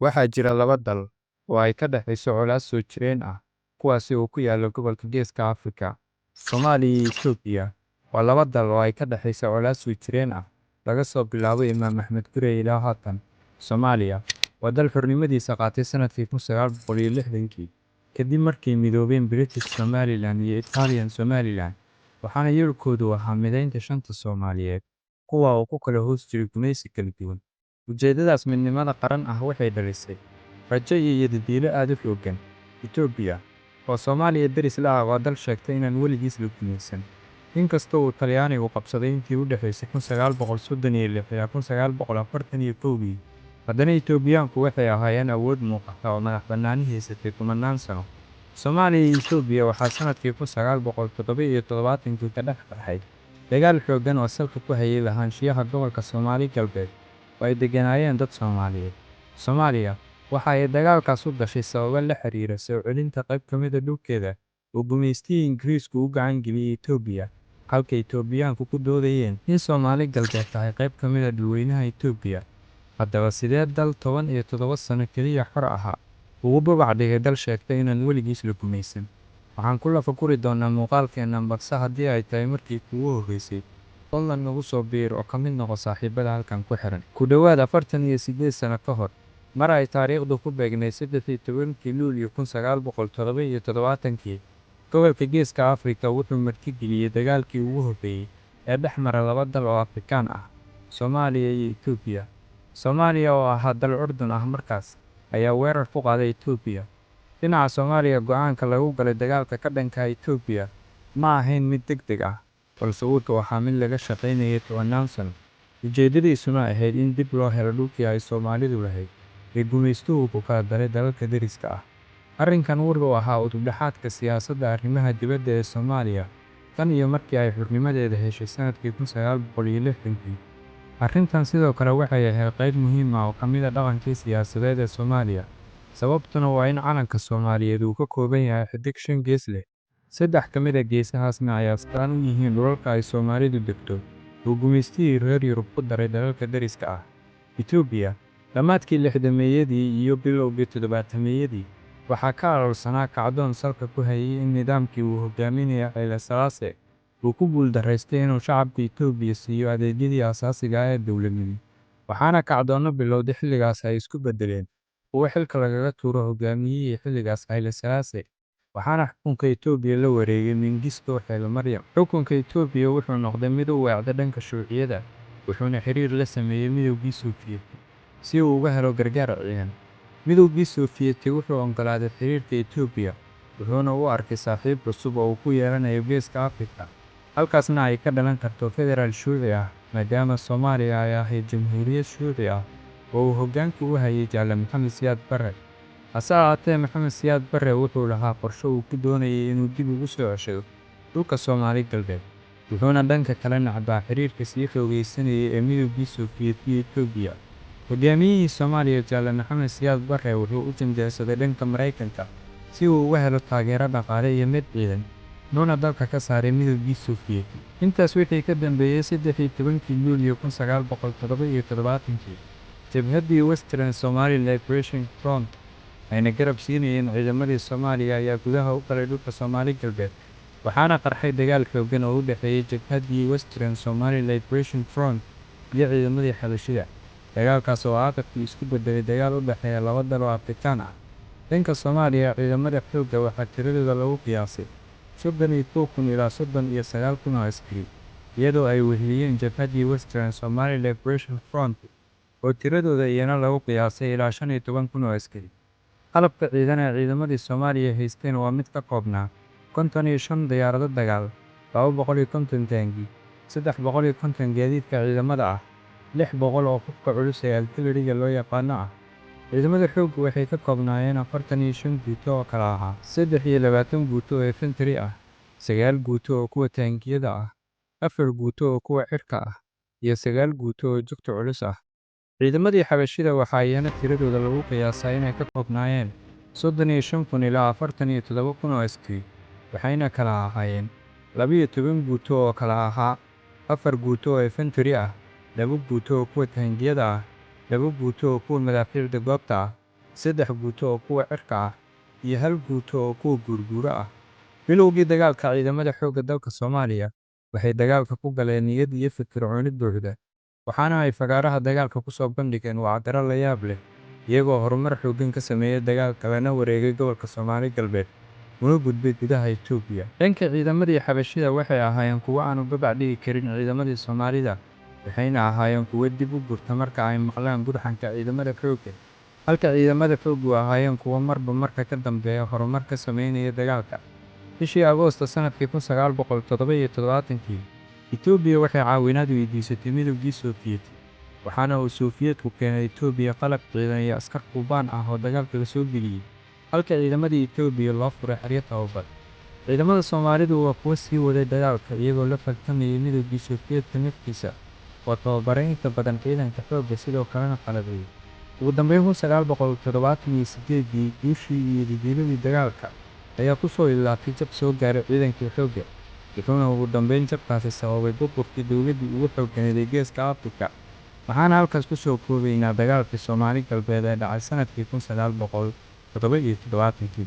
Waxaa jira laba dal oo ay ka dhexayso colaad soo jireen ah, kuwaasi oo ku yaala gobolka Geeska Afrika. Soomaaliya iyo Itoobiya waa laba dal oo ay ka dhexayso colaad soo jireen ah laga soo bilaabo Imaam Axmed Gurey ilaa haatan. Soomaaliya waa dal xornimadiisa qaatay sanadkii 1960 kadib markii midoobeen British Somaliland iyo Italian Somaliland, waxaana yoolkoodu ahaa mideynta shanta Soomaaliyeed, kuwa oo ku kala hoos jiray gumaysi kala duwan. Ujeedadaas midnimada qaran ah waxay dhalisay rajo iyo yididiilo aad u xooggan. Itoobiya oo Soomaaliya deris la ah waa dal sheegtay inaan weligiis la gumaysan, inkastoo uu Talyaanigu qabsaday intii u dhaxaysay 1936 ilaa 1941. Haddana Itoobiyaanku waxay ahaayeen awood muuqata oo madax bannaani haysatay kumanaan sano. Soomaaliya iyo Itoobiya waxaa sanadkii 1977 ka dhex qarxay dagaal xooggan oo salka ku hayay lahaanshiyaha gobolka Soomaali Galbeed oo ay degganaayeen dad Soomaaliyeed. Soomaaliya waxa ay dagaalkaas u gashay sababo la xiriira soo celinta qayb ka mid ah dhulkeeda oo gumaystihii Ingiriisku u gacan geliyay Itoobiya, halka Itoobiyaanku ku doodayeen in Soomaali Galbeed tahay qayb ka mid ah dhulweynaha Itoobiya. Haddaba sidee dal 17 sano keliya xor ahaa ugu babac dhigay dal sheegtay inaan weligiis la gumaysan? Waxaan ku lafaguri doonaa muuqaalkeennan, balse haddii ay tahay markii kuugu horreysay, fadlan nagu soo biir oo ka mid noqo saaxiibada halkan ku xiran. Ku dhowaad 48 sano ka hor, mar ay taariikhdu ku beegnay 13 Luulyo 1977, gobolka Geeska Afrika wuxuu martigeliyay dagaalkii ugu horreeyay ee dhex mara laba dal oo Afrikaan ah, Soomaaliya iyo Itoobiya. Soomaaliya oo ahaa dal curdun ah markaas, ayaa weerar ku qaaday Itoobiya. Dhinaca Soomaaliya, go'aanka lagu galay dagaalka ka dhanka ah Itoobiya ma ahayn mid degdeg ah, balse wuxuu ahaa mid laga shaqaynayay 10 sano. Ujeedadiisuna ahayd in dib loo helo dhulkii ay Soomaalidu lahayd ee gumaystuhu ku kala daray dalalka deriska ah. Arrinkan wuxuu ahaa udub-dhexaadka siyaasadda arrimaha dibadda ee Soomaaliya tan iyo markii ay xornimadeeda heshay sanadkii 1960. Arrintan sidoo kale waxay ahayd qayb muhiim ah oo ka mid ah dhaqankii siyaasadeed ee Soomaaliya, sababtuna waa in calanka Soomaaliyeed uu ka kooban yahay xiddig 5 gees leh. 3 ka mid ah geesahaasna ay astaan u yihiin dhulalka ay Soomaalidu degto oo gumaystihii reer Yurub ku daray dalalka deriska ah. Itoobiya dhammaadkii 60meeyadii iyo bilowgii 70meeyadii waxaa ka aloolsanaa kacdoon salka ku hayay in nidaamkii uu hogaaminayay Haile Selassie uu ku guuldarraystay inuu shacabka Itoobiya siiyo adeegyadii aasaasiga ah ee dowladnimo. Waxaana kacdoonno bilowday xilligaas ay isku beddeleen kuwo xilka lagaga tuuro hogaamiyihii xilligaas Haile Selassie, waxaana xukunka Itoobiya la wareegay Mengistu Haile Mariam. Xukunka Itoobiya wuxuu noqday mid u weecda dhanka shuuciyadda, wuxuuna xiriir la sameeyay Midowgii Sofiyeeti si uu uga helo gargaar ciidan. Midowgii Sofiyeeti wuxuu oggolaaday xiriirka Itoobiya, wuxuuna u arkay saaxiib cusub oo uu ku yeelanayo Geeska Afrika, halkaasna ay ka dhalan karto federaal shuuci ah, maadaama Soomaaliya ay ahayd jamhuuriyad shuuci ah oo uu hoggaanka u hayay Jaale Maxamed Siyaad Barre. Hase ahaatee, Maxamed Siyaad Barre wuxuu lahaa qorshe uu ku doonayay inuu dib ugu soo ceshado dhulka Soomaali Galbeed, wuxuuna dhanka kale nacbaa xiriirka sii xoogaysanaya ee Midowgii Sofiyeeti iyo Itoobiya. Hogaamiyihii Soomaaliya Jaale Maxamed Siyaad Barre wuxuu u janjeersaday dhanka Maraykanka si uu uga helo taageero dhaqaale iyo mid ciidan, wuxuuna dalka ka saaray Midowgii Sofiyeeti. Intaas wixii ka dambeeyay 13 Luulyo 1977, jabhaddii Western Somali Liberation Front ayna garab siinayeen ciidamadii Soomaaliya ayaa gudaha u galay dhulka Soomaali Galbeed, waxaana qarxay dagaal xooggan oo u dhexeeyay jabhaddii Western Somali Liberation Front iyo ciidamadii xabashida. Dagaalkaas oo aakhirkii isku beddelay dagaal u dhexeeya laba dal oo Afrikaan ah. Dhanka Soomaaliya, ciidamada xoogga waxaa tiradooda lagu qiyaasay 31,000 ilaa 39,000 oo askari, iyadoo ay weheliyeen jabhaddii Western Somali Liberation Front oo tiradooda iyana lagu qiyaasay ilaa 15,000 oo askari. Qalabka ciidan ee ciidamadii Soomaaliya haysteen waa mid ka koobnaa 55 diyaarado dagaal, 250 taangi, 350 gaadiidka ciidamada ah, 600 oo hubka culus ee artilleriga loo yaqaan ah. Ciidamada xooggu waxay ka koobnaayeen 45 guuto oo kala ahaa 23 guuto oo infantry ah, 9 guuto oo kuwa taangiyada ah, 4 guuto oo kuwa cirka ah, iyo 9 guuto oo jugta culus ah. Ciidamadii xabashida waxaa iyana tiradooda lagu qiyaasaa inay ka koobnaayeen 35,000 ilaa 47,000 oo askari, waxayna kala ahaayeen 12 guuto oo kala ahaa 4 guuto oo infantry ah, 2 guuto oo kuwa taangiyada ah, 2 guuto oo kuwa madaafiicda goobta ah, 3 guuto oo kuwa cirka ah, iyo 1 guuto oo kuwa guurguura ah. Bilowgii dagaalka, ciidamada xoogga dalka Soomaaliya waxay dagaalka ku galeen niyad iyo firfircooni buuxda, waxaana ay fagaaraha dagaalka ku soo bandhigeen wacdaro la yaab leh, iyagoo horumar xooggan ka sameeyay dagaalka lana wareegay gobolka Soomaali Galbeed una gudbay gudaha Itoobiya. Dhanka ciidamadii xabashida waxay ahaayeen kuwo aan u babac dhigi karin ciidamadii Soomaalida, waxayna ahaayeen kuwo dib u gurta marka ay maqlaan gurxanka ciidamada xoogga, halka ciidamada xooggu ahaayeen kuwo marba marka ka dambeeya horumar ka sameynaya dagaalka. Bishii Agoosto sanadkii 1977, Itoobiya waxay caawinaad weydiisatay Midowgii Sofiyeeti, waxaana uu Sofiyeetku keenay Itoobiya qalab ciidan iyo askar Kuubaan ah oo dagaalka la soo geliyay, halka ciidamadii Itoobiya loo furay xeryo tababar. Ciidamada Soomaalidu waa kuwo sii waday dagaalka iyagoo la falgalayay Midowgii Sofiyeetka naftiisa oo tababaray inta badan ciidanka xoogga, sidoo kalena qalabeeyay. Ugu dambeyn, 1978, guushii iyo yididiiladii dagaalka ayaa ku soo ilaatay jab soo gaaray ciidankii xoogga, wuxuuna ugu dambeyn jabkaasi sababay burburkii dowladdii ugu xoogganayd ee Geeska Afrika. Waxaan halkaas ku soo koobaynaa dagaalkii Soomaali Galbeed ee dhacay sanadkii 1977.